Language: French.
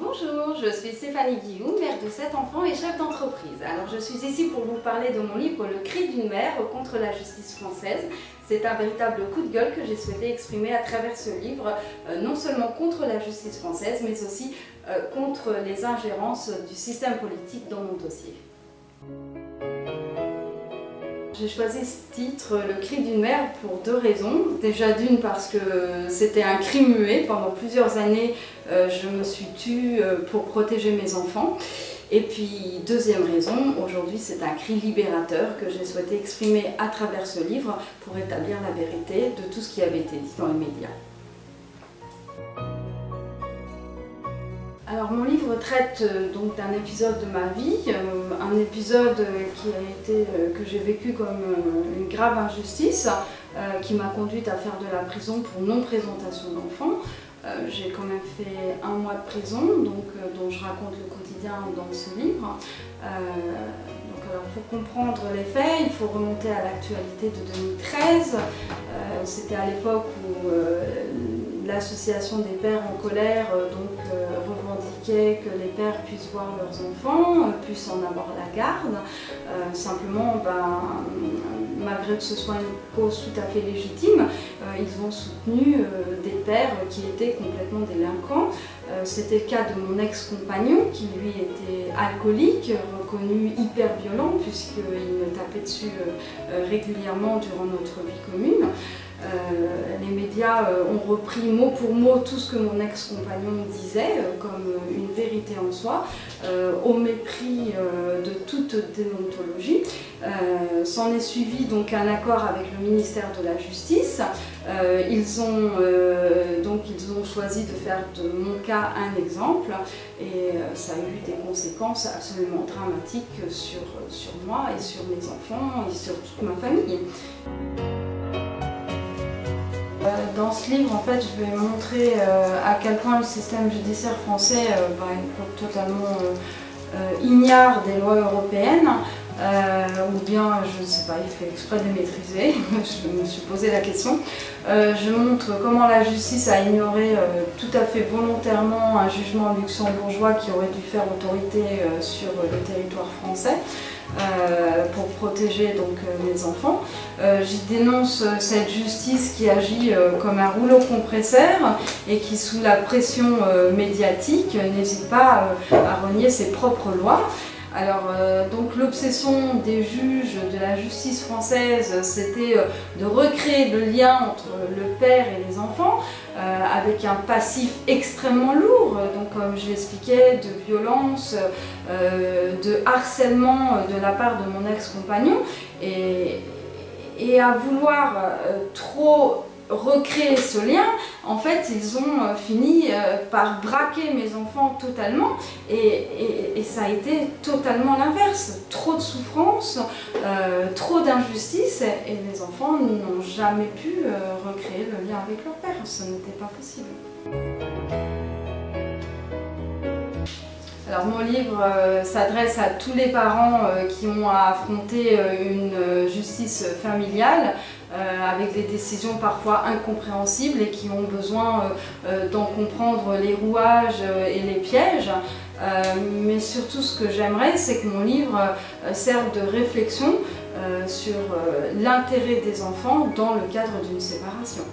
Bonjour, je suis Stéphanie Guillaume, mère de 7 enfants et chef d'entreprise. Alors je suis ici pour vous parler de mon livre Le cri d'une mère contre la justice française. C'est un véritable coup de gueule que j'ai souhaité exprimer à travers ce livre, non seulement contre la justice française, mais aussi contre les ingérences du système politique dans mon dossier. J'ai choisi ce titre, Le cri d'une mère, pour deux raisons. Déjà d'une parce que c'était un cri muet. Pendant plusieurs années, je me suis tue pour protéger mes enfants. Et puis, deuxième raison, aujourd'hui c'est un cri libérateur que j'ai souhaité exprimer à travers ce livre pour établir la vérité de tout ce qui avait été dit dans les médias. Alors mon livre traite donc d'un épisode de ma vie, un épisode que j'ai vécu comme une grave injustice qui m'a conduite à faire de la prison pour non-présentation d'enfants. J'ai quand même fait 1 mois de prison, dont je raconte le quotidien dans ce livre. Alors pour comprendre les faits, il faut remonter à l'actualité de 2013. C'était à l'époque où l'association des pères en colère revendiquait que les pères puissent voir leurs enfants, puissent en avoir la garde. Simplement, malgré que ce soit une cause tout à fait légitime, ils ont soutenu des pères qui étaient complètement délinquants. C'était le cas de mon ex-compagnon qui lui était alcoolique, reconnu hyper violent puisqu'il me tapait dessus régulièrement durant notre vie commune. Les médias ont repris mot pour mot tout ce que mon ex-compagnon disait comme une vérité en soi, au mépris de toute déontologie. S'en est suivi donc un accord avec le ministère de la Justice. Ils ont choisi de faire de mon cas un exemple et ça a eu des conséquences absolument dramatiques sur moi et sur mes enfants et sur toute ma famille. Dans ce livre, en fait, je vais montrer à quel point le système judiciaire français est totalement ignare des lois européennes, ou bien, je ne sais pas, il fait exprès de les maîtriser, je me suis posé la question. Je montre comment la justice a ignoré tout à fait volontairement un jugement luxembourgeois qui aurait dû faire autorité sur le territoire français. Pour protéger donc mes enfants. J'y dénonce cette justice qui agit comme un rouleau compresseur et qui, sous la pression médiatique, n'hésite pas à renier ses propres lois. Alors, donc l'obsession des juges de la justice française, c'était de recréer le lien entre le père et les enfants, avec un passif extrêmement lourd, donc comme je l'expliquais, de violence, de harcèlement de la part de mon ex-compagnon, et à vouloir trop recréer ce lien, en fait ils ont fini par braquer mes enfants totalement et ça a été totalement l'inverse. Trop de souffrance, trop d'injustice et les enfants n'ont jamais pu recréer le lien avec leur père, ce n'était pas possible. Alors mon livre s'adresse à tous les parents qui ont à affronter une justice familiale avec des décisions parfois incompréhensibles et qui ont besoin d'en comprendre les rouages et les pièges. Mais surtout ce que j'aimerais, c'est que mon livre serve de réflexion sur l'intérêt des enfants dans le cadre d'une séparation.